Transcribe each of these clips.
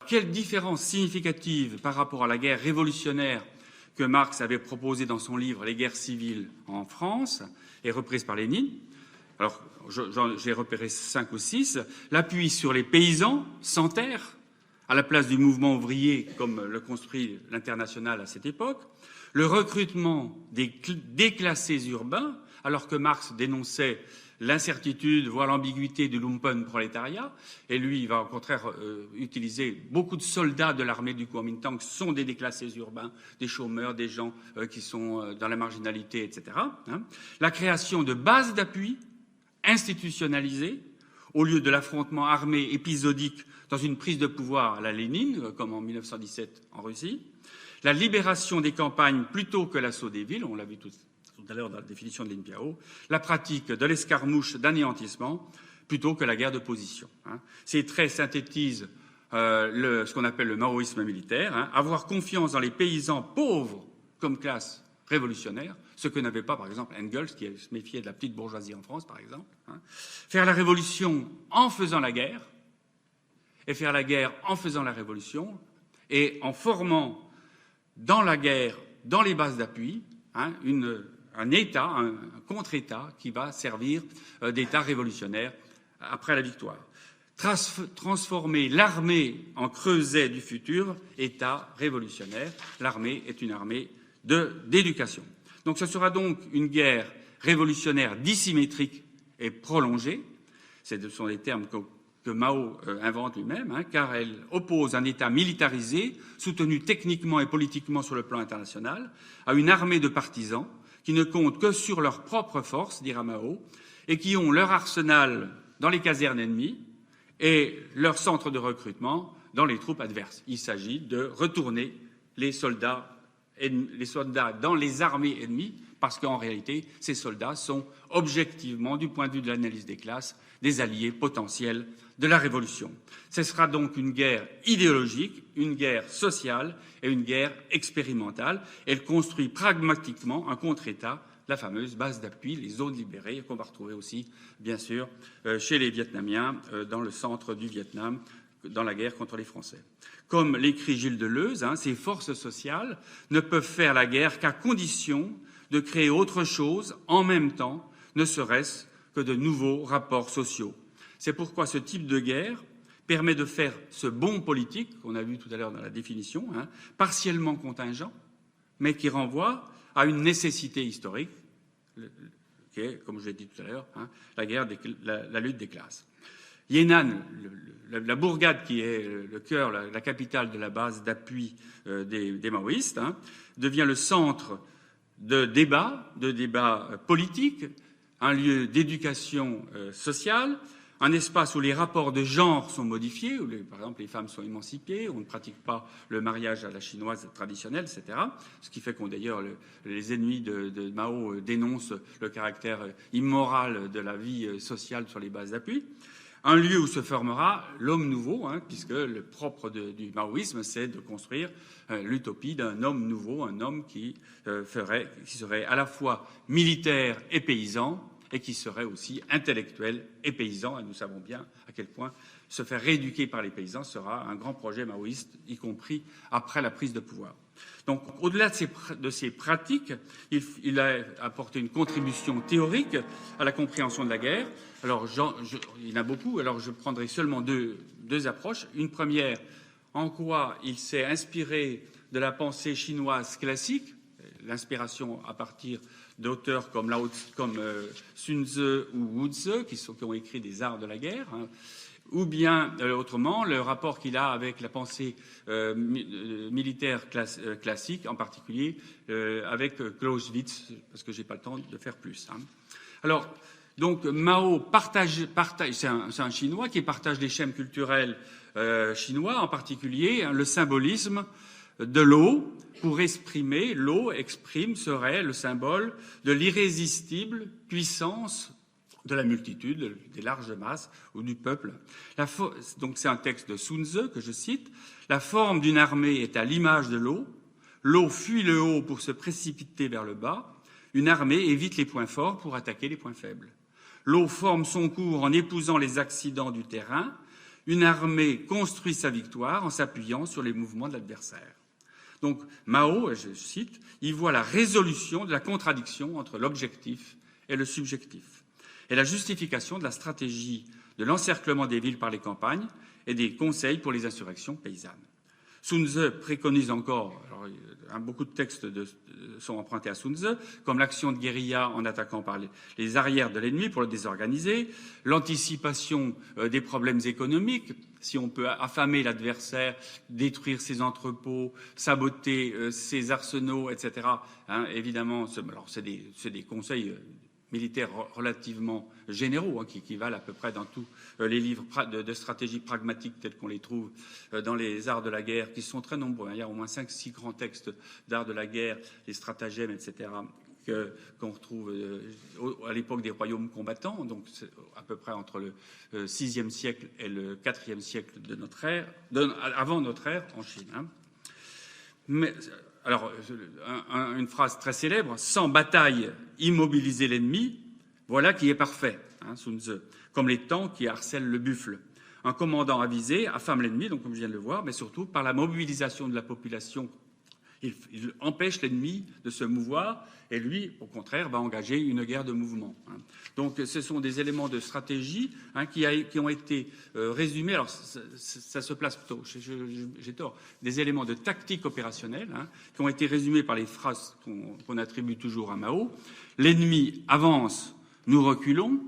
Quelle différence significative par rapport à la guerre révolutionnaire que Marx avait proposée dans son livre « Les guerres civiles en France » et reprise par Lénine. Alors, j'ai repéré 5 ou 6. L'appui sur les paysans sans terre, à la place du mouvement ouvrier, comme le construit l'Internationale à cette époque. Le recrutement des déclassés urbains, alors que Marx dénonçait l'incertitude, voire l'ambiguïté du lumpenprolétariat, et lui, il va au contraire utiliser beaucoup de soldats de l'armée du Kuomintang sont des déclassés urbains, des chômeurs, des gens qui sont dans la marginalité, etc. La création de bases d'appui institutionnalisées, au lieu de l'affrontement armé épisodique dans une prise de pouvoir à la Lénine, comme en 1917 en Russie. La libération des campagnes plutôt que l'assaut des villes, on l'a vu tout à l'heure dans la définition de Lin Piao, la pratique de l'escarmouche d'anéantissement plutôt que la guerre de position. Ces traits synthétisent ce qu'on appelle le maoïsme militaire, avoir confiance dans les paysans pauvres comme classe révolutionnaire, ce que n'avait pas, par exemple, Engels, qui se méfiait de la petite bourgeoisie en France, par exemple. Faire la révolution en faisant la guerre, et faire la guerre en faisant la révolution, et en formant dans la guerre, dans les bases d'appui, un État, un contre-État qui va servir d'État révolutionnaire après la victoire. Transformer l'armée en creuset du futur État révolutionnaire. L'armée est une armée d'éducation. Donc ce sera donc une guerre révolutionnaire dissymétrique et prolongée. Ce sont des termes que Mao invente lui-même, car elle oppose un État militarisé, soutenu techniquement et politiquement sur le plan international, à une armée de partisans qui ne comptent que sur leurs propres forces, dira Mao, et qui ont leur arsenal dans les casernes ennemies et leur centre de recrutement dans les troupes adverses. Il s'agit de retourner les soldats dans les armées ennemies, parce qu'en réalité, ces soldats sont objectivement, du point de vue de l'analyse des classes, des alliés potentiels de la Révolution. Ce sera donc une guerre idéologique, une guerre sociale et une guerre expérimentale. Elle construit pragmatiquement un contre-État, la fameuse base d'appui, les zones libérées, qu'on va retrouver aussi, bien sûr, chez les Vietnamiens, dans le centre du Vietnam, dans la guerre contre les Français. Comme l'écrit Gilles Deleuze, ces forces sociales ne peuvent faire la guerre qu'à condition de créer autre chose en même temps, ne serait-ce que de nouveaux rapports sociaux. C'est pourquoi ce type de guerre permet de faire ce bon politique, qu'on a vu tout à l'heure dans la définition, partiellement contingent, mais qui renvoie à une nécessité historique, qui est, comme je l'ai dit tout à l'heure, la lutte des classes. Yan'an, la bourgade qui est le cœur, la capitale de la base d'appui des maoïstes, devient le centre de débats politiques, un lieu d'éducation sociale, un espace où les rapports de genre sont modifiés, où par exemple les femmes sont émancipées, où on ne pratique pas le mariage à la chinoise traditionnelle, etc. Ce qui fait qu'on d'ailleurs les ennemis de Mao dénoncent le caractère immoral de la vie sociale sur les bases d'appui. Un lieu où se formera l'homme nouveau, puisque le propre du maoïsme, c'est de construire l'utopie d'un homme nouveau, un homme qui serait à la fois militaire et paysan, et qui serait aussi intellectuel et paysan. Et nous savons bien à quel point se faire rééduquer par les paysans sera un grand projet maoïste, y compris après la prise de pouvoir. Donc, au-delà de ces pratiques, il a apporté une contribution théorique à la compréhension de la guerre. Alors, il y en a beaucoup, alors je prendrai seulement deux approches. Une première, en quoi il s'est inspiré de la pensée chinoise classique, l'inspiration à partir d'auteurs comme Sun Tzu ou Wu Tzu, qui ont écrit des arts de la guerre, ou bien, autrement, le rapport qu'il a avec la pensée militaire classique, en particulier avec Clausewitz, parce que je n'ai pas le temps de faire plus. Alors, donc, Mao partage c'est un Chinois qui partage les schèmes culturels chinois, en particulier le symbolisme de l'eau. Pour exprimer, l'eau serait le symbole de l'irrésistible puissance de la multitude, des larges masses ou du peuple. Donc c'est un texte de Sun Tzu que je cite. La forme d'une armée est à l'image de l'eau. L'eau fuit le haut pour se précipiter vers le bas. Une armée évite les points forts pour attaquer les points faibles. L'eau forme son cours en épousant les accidents du terrain. Une armée construit sa victoire en s'appuyant sur les mouvements de l'adversaire. Donc Mao, je cite, il voit la résolution de la contradiction entre l'objectif et le subjectif, et la justification de la stratégie de l'encerclement des villes par les campagnes et des conseils pour les insurrections paysannes. Sun Tzu préconise encore, alors, beaucoup de textes sont empruntés à Sun Tzu, comme l'action de guérilla en attaquant par les arrières de l'ennemi pour le désorganiser, l'anticipation des problèmes économiques, si on peut affamer l'adversaire, détruire ses entrepôts, saboter ses arsenaux, etc. Évidemment, alors c'est des conseils militaires relativement généraux, qui valent à peu près dans tous les livres de stratégie pragmatique tels qu'on les trouve dans les arts de la guerre, qui sont très nombreux. Il y a au moins 5-6 grands textes d'art de la guerre, les stratagèmes, etc., qu'on retrouve à l'époque des royaumes combattants, donc à peu près entre le VIe siècle et le IVe siècle de notre ère, avant notre ère en Chine. Mais alors, une phrase très célèbre, « Sans bataille, immobiliser l'ennemi, voilà qui est parfait », Sun Tzu, comme les tans qui harcèlent le buffle. Un commandant avisé affame l'ennemi, donc comme je viens de le voir, mais surtout par la mobilisation de la population. Il empêche l'ennemi de se mouvoir et lui, au contraire, va engager une guerre de mouvement. Donc ce sont des éléments de stratégie qui ont été résumés. Alors ça se place plutôt, j'ai tort, des éléments de tactique opérationnelle qui ont été résumés par les phrases qu'on attribue toujours à Mao. L'ennemi avance, nous reculons.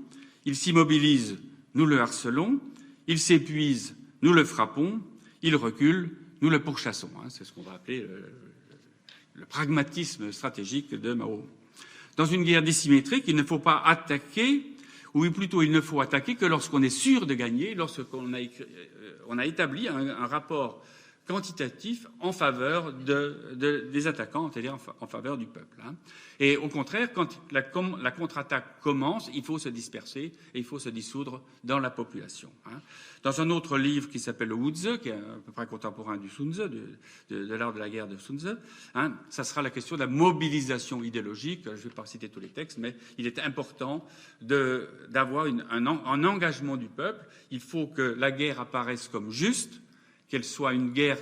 Il s'immobilise, nous le harcelons. Il s'épuise, nous le frappons. Il recule, nous le pourchassons. C'est ce qu'on va appeler le pragmatisme stratégique de Mao. Dans une guerre dissymétrique, il ne faut pas attaquer, ou plutôt il ne faut attaquer que lorsqu'on est sûr de gagner, lorsqu'on a établi un rapport quantitatif en faveur des attaquants, c'est-à-dire en faveur du peuple. Et au contraire, quand la contre-attaque commence, il faut se disperser et il faut se dissoudre dans la population. Dans un autre livre qui s'appelle le Wuzhe, qui est à peu près contemporain du Sun Tzu, de l'art de la guerre de Sun Tzu, ça sera la question de la mobilisation idéologique. Je ne vais pas citer tous les textes, mais il est important d'avoir un engagement du peuple. Il faut que la guerre apparaisse comme juste, qu'elle soit une guerre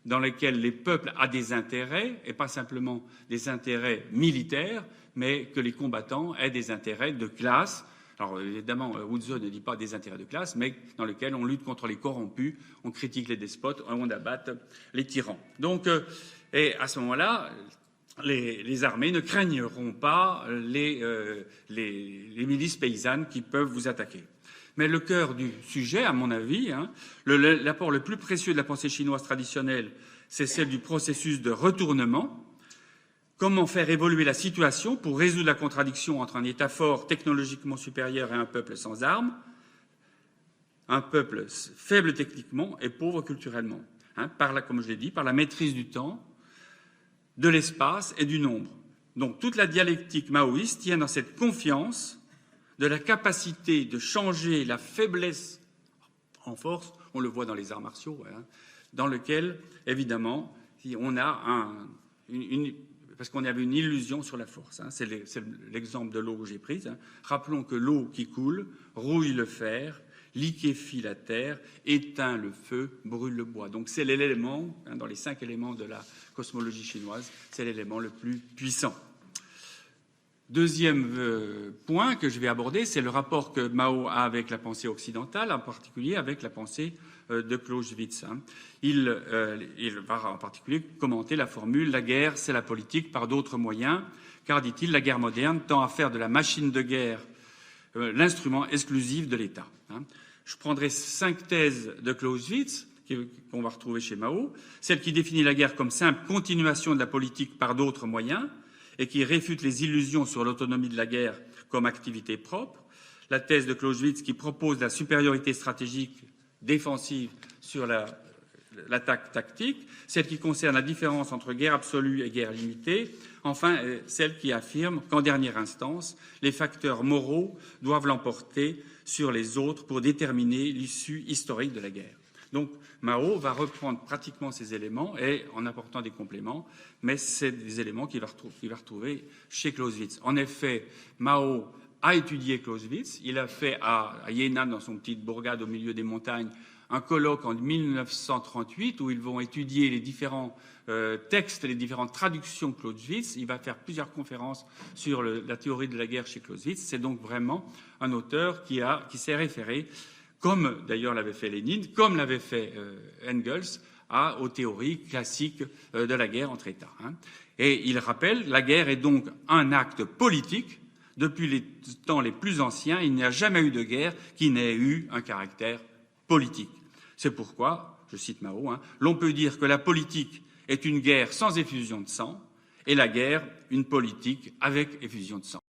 dans laquelle les peuples ont des intérêts, et pas simplement des intérêts militaires, mais que les combattants aient des intérêts de classe. Alors évidemment, Wuzhe ne dit pas des intérêts de classe, mais dans lesquels on lutte contre les corrompus, on critique les despotes, on abatte les tyrans. Donc, et à ce moment-là, les armées ne craigneront pas les milices paysannes qui peuvent vous attaquer. Mais le cœur du sujet, à mon avis, l'apport le plus précieux de la pensée chinoise traditionnelle, c'est celle du processus de retournement. Comment faire évoluer la situation pour résoudre la contradiction entre un État fort, technologiquement supérieur, et un peuple sans armes, un peuple faible techniquement et pauvre culturellement, comme je l'ai dit, par la maîtrise du temps, de l'espace et du nombre. Donc toute la dialectique maoïste tient dans cette confiance de la capacité de changer la faiblesse en force, on le voit dans les arts martiaux, dans lequel, évidemment, on a parce qu'on avait une illusion sur la force. C'est l'exemple de l'eau que j'ai prise. Rappelons que l'eau qui coule rouille le fer, liquéfie la terre, éteint le feu, brûle le bois. Donc c'est l'élément, dans les 5 éléments de la cosmologie chinoise, c'est l'élément le plus puissant. Deuxième point que je vais aborder, c'est le rapport que Mao a avec la pensée occidentale, en particulier avec la pensée de Clausewitz. Il va en particulier commenter la formule « la guerre, c'est la politique par d'autres moyens », car, dit-il, la guerre moderne tend à faire de la machine de guerre l'instrument exclusif de l'État. Je prendrai 5 thèses de Clausewitz qu'on va retrouver chez Mao, celle qui définit la guerre comme simple continuation de la politique par d'autres moyens, et qui réfute les illusions sur l'autonomie de la guerre comme activité propre, la thèse de Clausewitz qui propose la supériorité stratégique défensive sur l'attaque tactique, celle qui concerne la différence entre guerre absolue et guerre limitée, enfin celle qui affirme qu'en dernière instance, les facteurs moraux doivent l'emporter sur les autres pour déterminer l'issue historique de la guerre. Donc Mao va reprendre pratiquement ces éléments et en apportant des compléments, mais c'est des éléments qu'il va retrouver chez Clausewitz. En effet, Mao a étudié Clausewitz, il a fait à Jena, dans son petite bourgade au milieu des montagnes, un colloque en 1938 où ils vont étudier les différents textes, les différentes traductions de Clausewitz. Il va faire plusieurs conférences sur la théorie de la guerre chez Clausewitz. C'est donc vraiment un auteur qui s'est référé, comme d'ailleurs l'avait fait Lénine, comme l'avait fait Engels, aux théories classiques de la guerre entre États. Et il rappelle, la guerre est donc un acte politique. Depuis les temps les plus anciens, il n'y a jamais eu de guerre qui n'ait eu un caractère politique. C'est pourquoi, je cite Mao, l'on peut dire que la politique est une guerre sans effusion de sang et la guerre une politique avec effusion de sang.